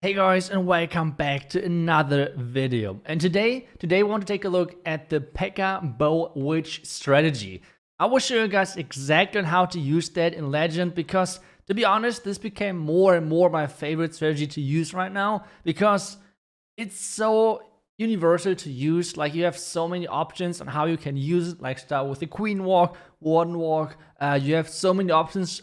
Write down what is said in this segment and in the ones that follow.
Hey guys, and welcome back to another video. And today I want to take a look at the PekkaBoWitch strategy. I will show you guys exactly on how to use that in Legend because, to be honest, this became more and more my favorite strategy to use right now because it's so universal to use. Like, you have so many options on how you can use it, like start with the Queen Walk, Warden Walk. You have so many options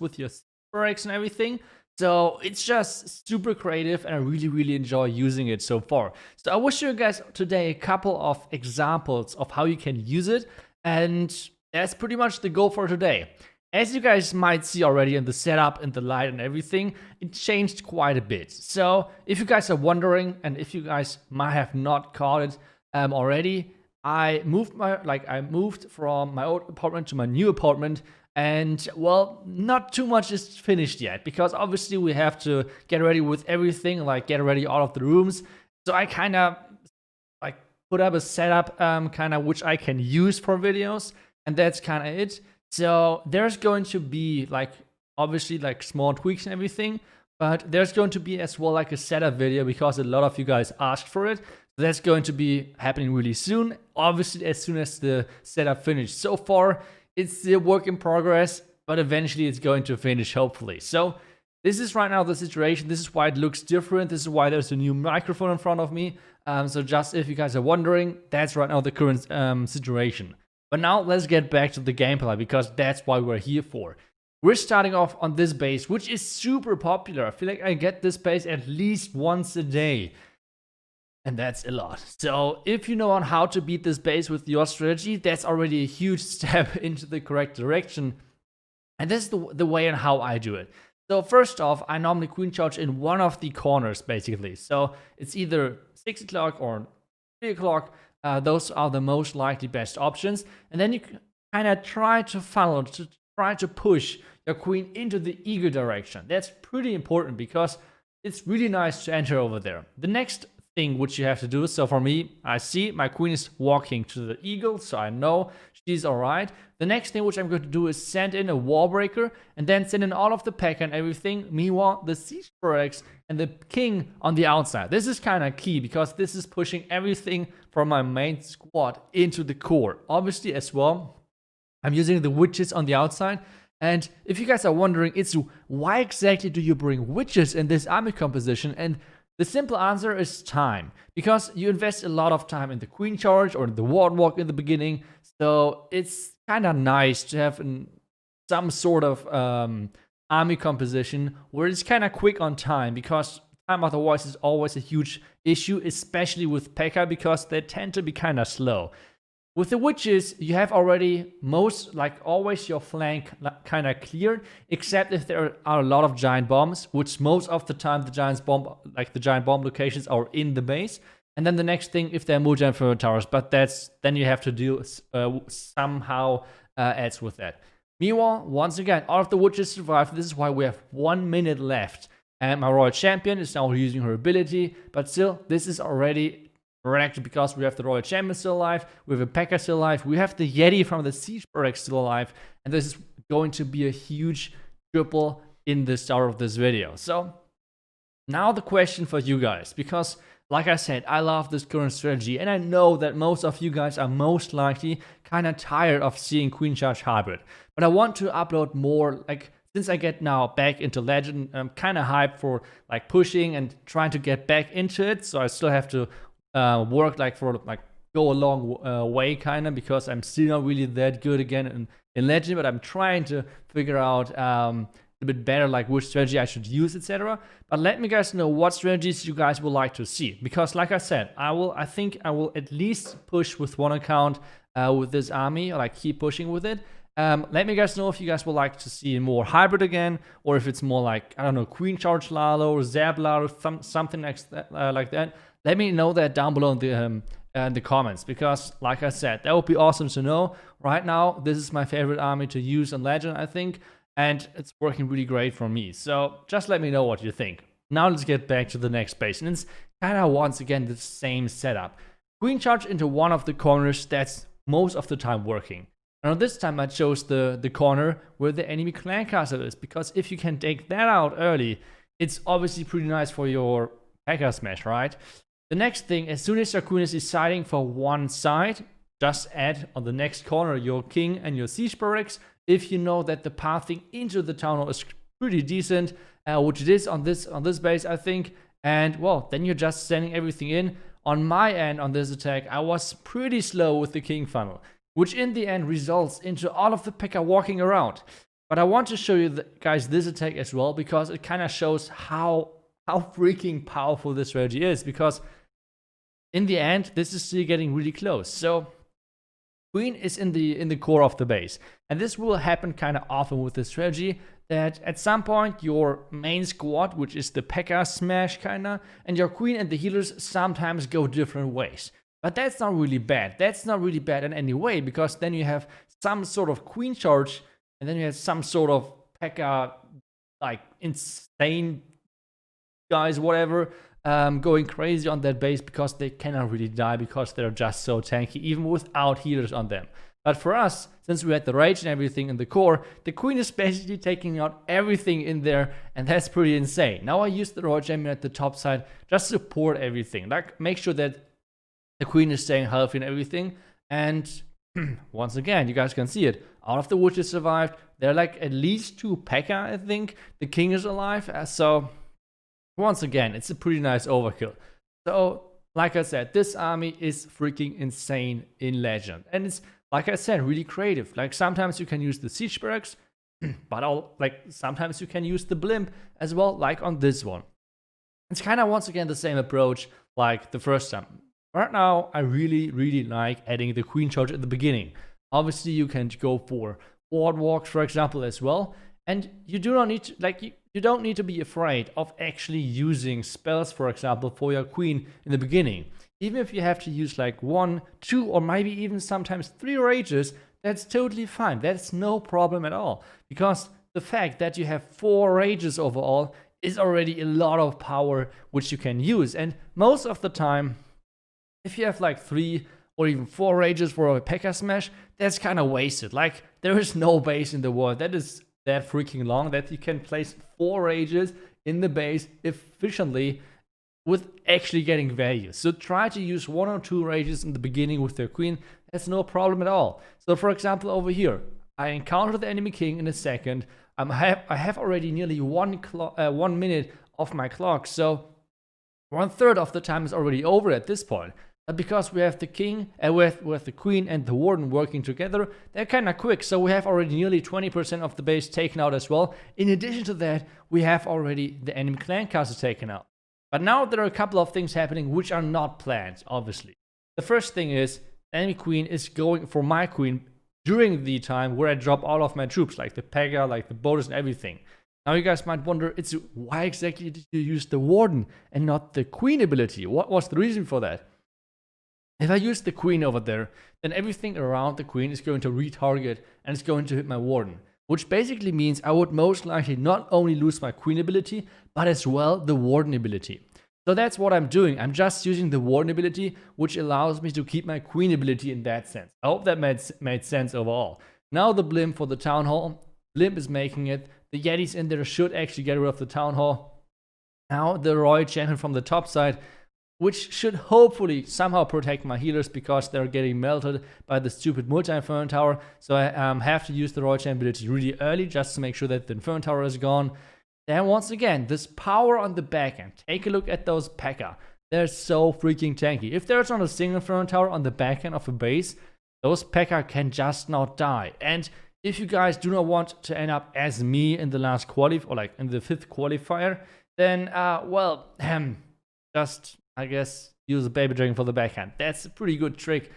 with your breaks and everything. So it's just super creative and I really enjoy using it so far. So I will show you guys today a couple of examples of how you can use it, and that's pretty much the goal for today. As you guys might see already in the setup and the light and everything, it changed quite a bit. So if you guys are wondering, and if you guys might have not caught it already, I moved from my old apartment to my new apartment. And, well, not too much is finished yet, because obviously we have to get ready with everything, like get ready all of the rooms. So I kind of like put up a setup which I can use for videos, and that's kind of it. So there's going to be obviously small tweaks and everything, but there's going to be as well like a setup video because a lot of you guys asked for it. So that's going to be happening really soon, obviously as soon as the setup finished. So far it's still work in progress, but eventually it's going to finish, hopefully. So this is right now the situation. This is why it looks different. This is why there's a new microphone in front of me. So just if you guys are wondering, that's right now the current situation. But now let's get back to the gameplay, because that's why we're here for. We're starting off on this base, which is super popular. I feel like I get this base at least once a day. And that's a lot. So if you know on how to beat this base with your strategy, that's already a huge step into the correct direction. And this is the way and how I do it. So first off, I normally queen charge in one of the corners, basically. So it's either 6 o'clock or 3 o'clock. Those are the most likely best options. And then you kind of try to funnel, try to push your queen into the eagle direction. That's pretty important because it's really nice to enter over there. The next thing which you have to do, so for me, I see my queen is walking to the eagle, so I know she's alright. The next thing which I'm going to do is send in a wall breaker and then send in all of the Pekka and everything. Meanwhile, the siege barracks and the king on the outside. This is kind of key because this is pushing everything from my main squad into the core. Obviously as well, I'm using the witches on the outside. And if you guys are wondering, it's why exactly do you bring witches in this army composition? And the simple answer is time, because you invest a lot of time in the queen charge or the ward walk in the beginning. So it's kind of nice to have some sort of army composition where it's kind of quick on time, because time otherwise is always a huge issue, especially with Pekka, because they tend to be kind of slow. With the witches, you have already always your flank kind of cleared, except if there are a lot of giant bombs, which most of the time the giant bomb locations are in the base. And then the next thing, if they're more giant for towers, but then you have to deal somehow adds with that. Meanwhile, once again, all of the witches survive. This is why we have 1 minute left, and my royal champion is now using her ability, but still, this is already correct, because we have the Royal Champion still alive, we have a Pekka still alive, we have the Yeti from the Siege Barracks still alive, and this is going to be a huge triple in the start of this video. So now the question for you guys, because like I said, I love this current strategy, and I know that most of you guys are most likely kind of tired of seeing Queen Charge Hybrid, but I want to upload more. Since I get now back into Legend, I'm kind of hyped for pushing and trying to get back into it, so I still have to work go a long way kind of, because I'm still not really that good again in Legend, but I'm trying to figure out a bit better which strategy I should use, etc. But let me guys know what strategies you guys would like to see, because like I said, I think I will at least push with one account with this army, or keep pushing with it. Let me guys know if you guys would like to see more hybrid again, or if it's more I don't know, Queen Charge Lalo or Zab Lalo, something like that. Let me know that down below in the comments, because like I said, that would be awesome to know. Right now, this is my favorite army to use in Legend, I think, and it's working really great for me. So just let me know what you think. Now let's get back to the next base, and it's kind of once again the same setup. Queen charge into one of the corners, that's most of the time working. And this time I chose the corner where the enemy clan castle is, because if you can take that out early, it's obviously pretty nice for your Pekka smash, right? The next thing, as soon as your queen is deciding for one side, just add on the next corner your king and your siege barracks. If you know that the pathing into the town hall is pretty decent, which it is on this base, I think. And well, then you're just sending everything in. On my end, on this attack, I was pretty slow with the king funnel, which in the end results into all of the Pekka walking around. But I want to show you guys this attack as well, because it kind of shows how freaking powerful this strategy is. Because in the end, this is still getting really close. So queen is in the core of the base, and this will happen kind of often with this strategy, that at some point your main squad, which is the Pekka smash kinda, and your queen and the healers sometimes go different ways. But that's not really bad. That's not really bad in any way, because then you have some sort of queen charge, and then you have some sort of Pekka, like insane guys, whatever, going crazy on that base, because they cannot really die, because they're just so tanky, even without healers on them. But for us, since we had the rage and everything in the core, the queen is basically taking out everything in there, and that's pretty insane. Now I use the royal champion at the top side, just support everything, like make sure that the queen is staying healthy and everything. And once again, you guys can see it. All of the witches survived. There are like at least 2 Pekka, I think. The king is alive, so once again, it's a pretty nice overkill. So, like I said, this army is freaking insane in Legend. And it's, like I said, really creative. Like sometimes you can use the siege barracks, but sometimes you can use the blimp as well, like on this one. It's kind of once again the same approach like the first time. Right now, I really like adding the queen charge at the beginning. Obviously, you can go for boardwalks, for example, as well. And you do not need to, you don't need to be afraid of actually using spells, for example, for your queen in the beginning. Even if you have to use like 1, 2, or maybe even sometimes 3 rages, that's totally fine. That's no problem at all. Because the fact that you have 4 rages overall is already a lot of power which you can use. And most of the time, if you have like 3 or even 4 rages for a Pekka smash, that's kind of wasted. Like, there is no base in the world that is that freaking long that you can place 4 rages in the base efficiently with actually getting value. So try to use 1 or 2 rages in the beginning with their queen. That's no problem at all. So for example, over here, I encounter the enemy king in a second. I have already nearly 1 minute of my clock. So 1/3 of the time is already over at this point. But because we have the king, with the queen and the warden working together, they're kind of quick. So we have already nearly 20% of the base taken out as well. In addition to that, we have already the enemy clan castle taken out. But now there are a couple of things happening which are not planned, obviously. The first thing is, enemy queen is going for my queen during the time where I drop all of my troops, like the Pekka, like the bonus and everything. Now you guys might wonder, why exactly did you use the warden and not the queen ability? What was the reason for that? If I use the queen over there, then everything around the queen is going to retarget and it's going to hit my warden. Which basically means I would most likely not only lose my queen ability, but as well the warden ability. So that's what I'm doing. I'm just using the warden ability, which allows me to keep my queen ability in that sense. I hope that made sense overall. Now the blimp for the town hall. Blimp is making it. The Yetis in there should actually get rid of the town hall. Now the royal champion from the top side, which should hopefully somehow protect my healers, because they're getting melted by the stupid multi-inferno tower. So I have to use the royal champion ability really early, just to make sure that the inferno tower is gone. Then once again, this power on the back end. Take a look at those Pekka. They're so freaking tanky. If there's not a single inferno tower on the back end of a base, those Pekka can just not die. And if you guys do not want to end up as me in the last qualifier, or like in the 5th qualifier, then just, I guess, use a baby dragon for the backhand. That's a pretty good trick,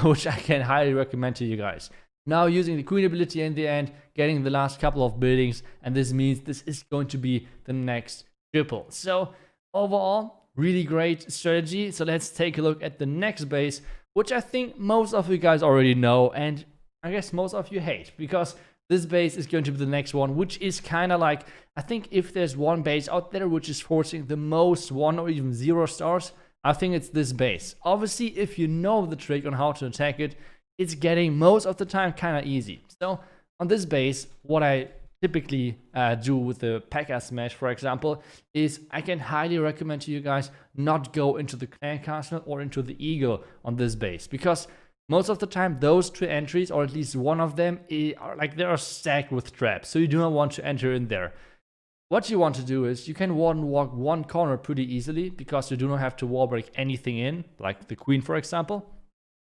which I can highly recommend to you guys. Now using the queen ability in the end, getting the last couple of buildings, and this means this is going to be the next triple. So overall, really great strategy. So let's take a look at the next base, which I think most of you guys already know, and I guess most of you hate, because this base is going to be the next one, which is kind of like, I think if there's one base out there which is forcing the most 1 or even 0 stars, I think it's this base. Obviously, if you know the trick on how to attack it, it's getting most of the time kind of easy. So on this base, what I typically do with the Pekka Smash, for example, is I can highly recommend to you guys not go into the Clan Castle or into the Eagle on this base, because most of the time those two entries, or at least one of them, are like they are stacked with traps, so you do not want to enter in there. What you want to do is you can walk one corner pretty easily, because you do not have to wall break anything in, like the Queen, for example.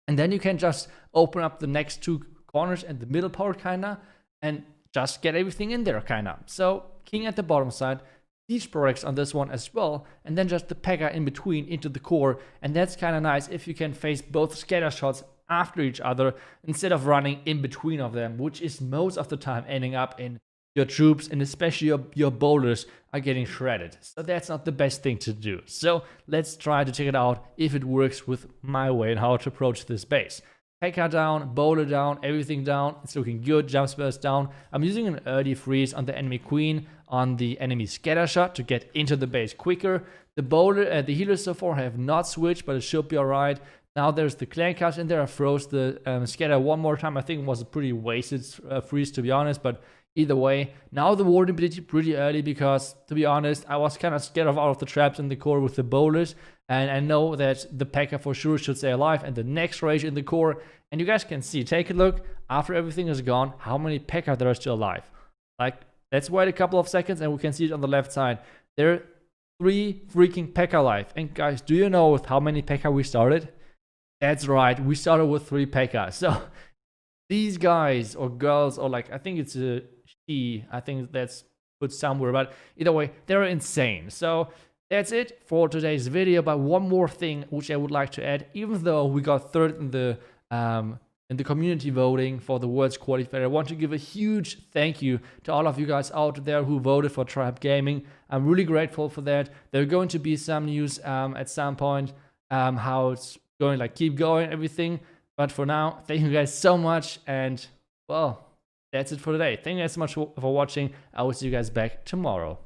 And then you can just open up the next two corners and the middle part, kinda, and just get everything in there, kinda. So King at the bottom side, siege products on this one as well, and then just the Pekka in between into the core. And that's kind of nice if you can face both scatter shots after each other instead of running in between of them, which is most of the time ending up in your troops, and especially your boulders are getting shredded. So that's not the best thing to do. So let's try to check it out if it works with my way and how to approach this base. Pekka down, boulder down, everything down. It's looking good. Jump spares down. I'm using an early freeze on the enemy Queen, on the enemy scatter shot to get into the base quicker. The boulder, the healers so far have not switched, but it should be alright. Now there's the Clan Castle in there. I froze the scatter one more time. I think it was a pretty wasted freeze, to be honest, but either way, now the ward ability pretty early, because to be honest, I was kind of scared of all of the traps in the core with the boulders, and I know that the Pekka for sure should stay alive, and the next rage in the core. And you guys can see, take a look, after everything is gone, how many Pekka there are still alive. Like, let's wait a couple of seconds and we can see it on the left side. There are 3 freaking Pekka alive. And guys, do you know with how many Pekka we started? That's right, we started with 3 Pekka. So these guys or girls, or like, I think it's a she, I think that's put somewhere, but either way, they're insane. So that's it for today's video. But one more thing which I would like to add, even though we got 3rd in the community voting for the World's Qualifier, I want to give a huge thank you to all of you guys out there who voted for Tribe Gaming. I'm really grateful for that. There are going to be some news at some point, how it's going, like keep going, everything. But for now, thank you guys so much, and well, that's it for today. Thank you guys so much for watching. I will see you guys back tomorrow.